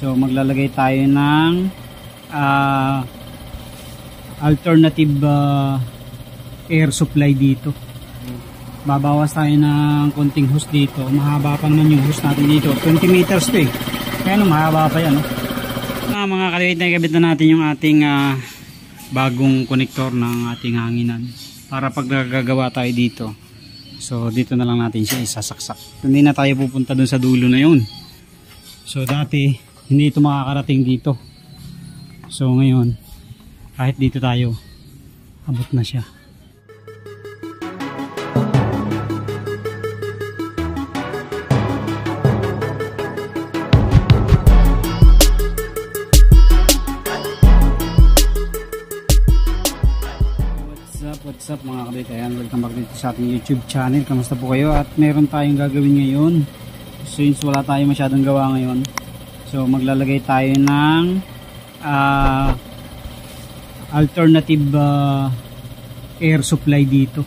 So maglalagay tayo ng alternative air supply dito. Babawas tayo ng konting hose dito. Mahaba pa naman yung hose natin dito, 20 meters to eh, kaya no, mahaba pa yan, no? Mga kaliwit, na ikabit na natin yung ating bagong konektor ng ating hanginan para pag gagawa tayo dito. So dito na lang natin siya isasaksak. Hindi na tayo pupunta dun sa dulo na yun. So dati hindi ito makakarating dito. So ngayon kahit dito tayo, abot na siya. What's up mga kabit, ayan, welcome back dito sa ating YouTube channel. Kamusta po kayo? At meron tayong gagawin ngayon. Since wala tayong masyadong gawa ngayon, so maglalagay tayo ng alternative air supply dito.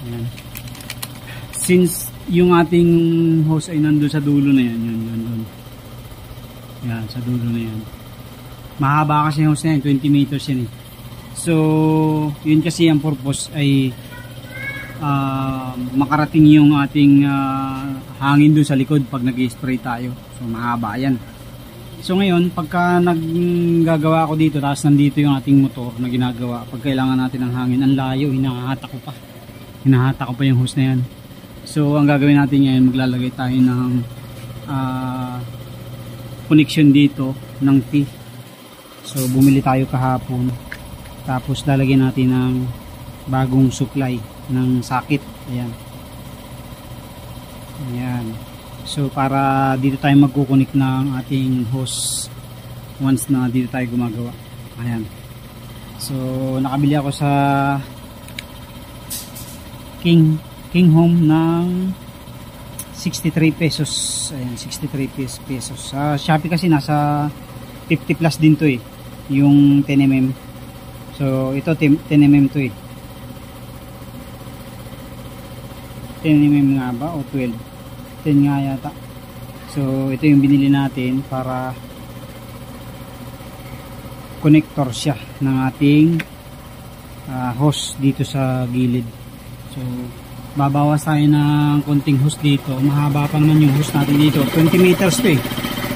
Ayan. Since yung ating hose ay nandun sa dulo na yan, yun. Yan, sa dulo na yan. Mahaba kasi yung hose na yan, 20 meters yan eh. So yun kasi ang purpose ay makarating yung ating hangin doon sa likod pag nag-spray tayo. So mahaba yan. So ngayon pagka naggagawa ako dito, tapos nandito yung ating motor na ginagawa, pag kailangan natin ng hangin, ang layo, hinahata ko pa yung hose na yan. So ang gagawin natin ngayon, maglalagay tayo ng connection dito ng T. So bumili tayo kahapon. Tapos lalagyan natin ng bagong supply ng sakit. Ayan. Ayan. So para dito tayo magkukunik ng ating hose once na dito tayo gumagawa. Ayan. So nakabili ako sa King Home ng 63 pesos. Ayan, 63 pesos. Sa Shopee kasi nasa 50 plus din to eh. Yung 10mm. So ito 10mm to eh. 10mm nga ba o 12? 10 nga yata. So ito yung binili natin para connector siya ng ating hose dito sa gilid. So babawas tayo ng konting hose dito. Mahaba pa naman yung hose natin dito, 20 meters to eh,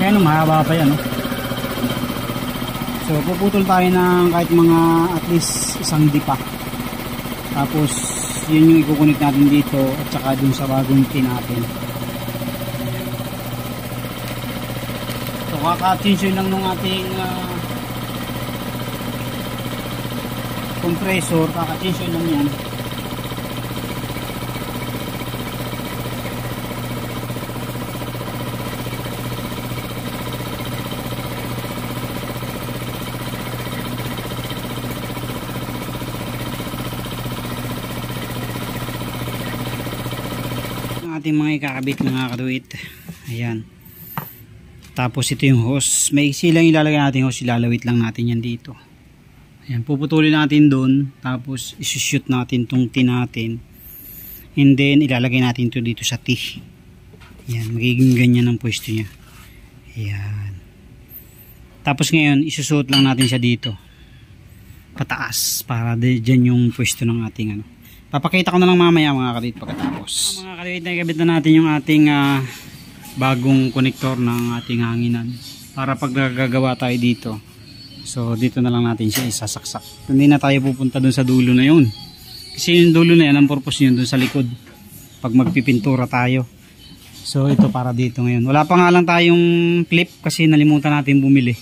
kaya no, mahaba pa yan, no? So puputol tayo ng kahit mga at least isang dipa. Tapos yun yung ikukunik natin dito at saka dun sa bagong tin natin. So kaka-change lang nung ating compressor, kaka-change lang yan. Ating mga ikakabit mga kaduit. Ayan. Tapos ito yung hose. May silang ilalagay natin hose. Ilalawit lang natin yan dito. Ayan. Puputulin natin doon. Tapos isushoot natin tong T natin. And then ilalagay natin ito dito sa T. Ayan. Magiging ganyan ang pwesto niya. Ayan. Tapos ngayon isusuot lang natin siya dito. Pataas. Para dyan yung pwesto ng ating ano. Papakita ko na lang mamaya mga kaliwit pagkatapos. Mga kaliwit, na ikabit na natin yung ating bagong konektor ng ating hanginan para pag gagawa tayo dito. So dito na lang natin siya isasaksak. Hindi na tayo pupunta dun sa dulo na yun. Kasi yung dulo na yan, ang purpose yun dun sa likod. Pag magpipintura tayo. So ito para dito ngayon. Wala pa nga lang tayong clip kasi nalimutan natin bumili.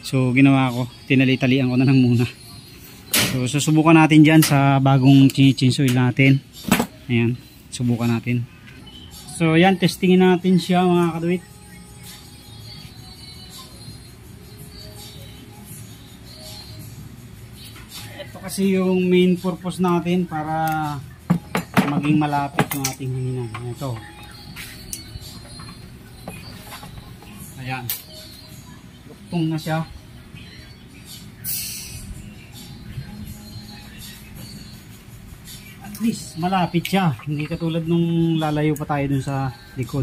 So ginawa ko, tinali-talian ko na lang muna. So susubukan natin dyan sa bagong chinchinsoil natin. Ayan, subukan natin. So yan, testingin natin siya mga kaduit. Ito kasi yung main purpose natin para maging malapit yung ating hanginan. Ito. Ayan. Luktong na siya. At least malapit siya, hindi katulad nung lalayo pa tayo dun sa likod.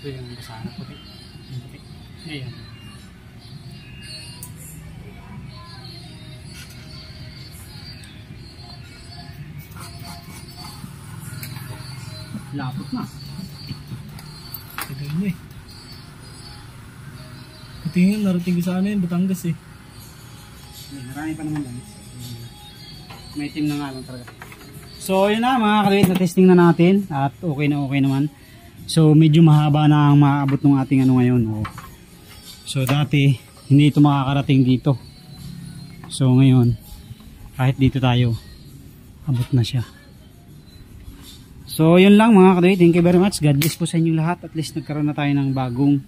Ito yung basana puti. Puti. Ayan. Lapot na. Tigay mo eh. Ito yung narating ko sa ano yun, Batangas eh. Marami pa naman lang. May team na nga lang talaga. So yun na mga kaduit, na testing na natin at okay na okay naman. So medyo mahaba na ang maaabot ng ating ano ngayon. Oh. So dati hindi ito makakarating dito. So ngayon kahit dito tayo abot na siya. So yun lang mga kaduit, thank you very much. God bless po sa inyong lahat. At least nagkaroon na tayo ng bagong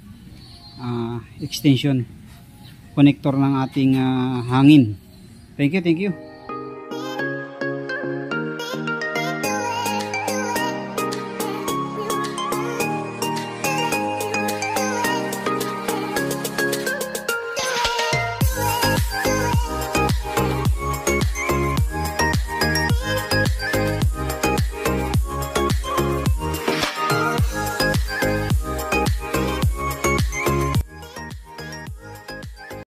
extension connector ng ating hangin. Thank you, thank you.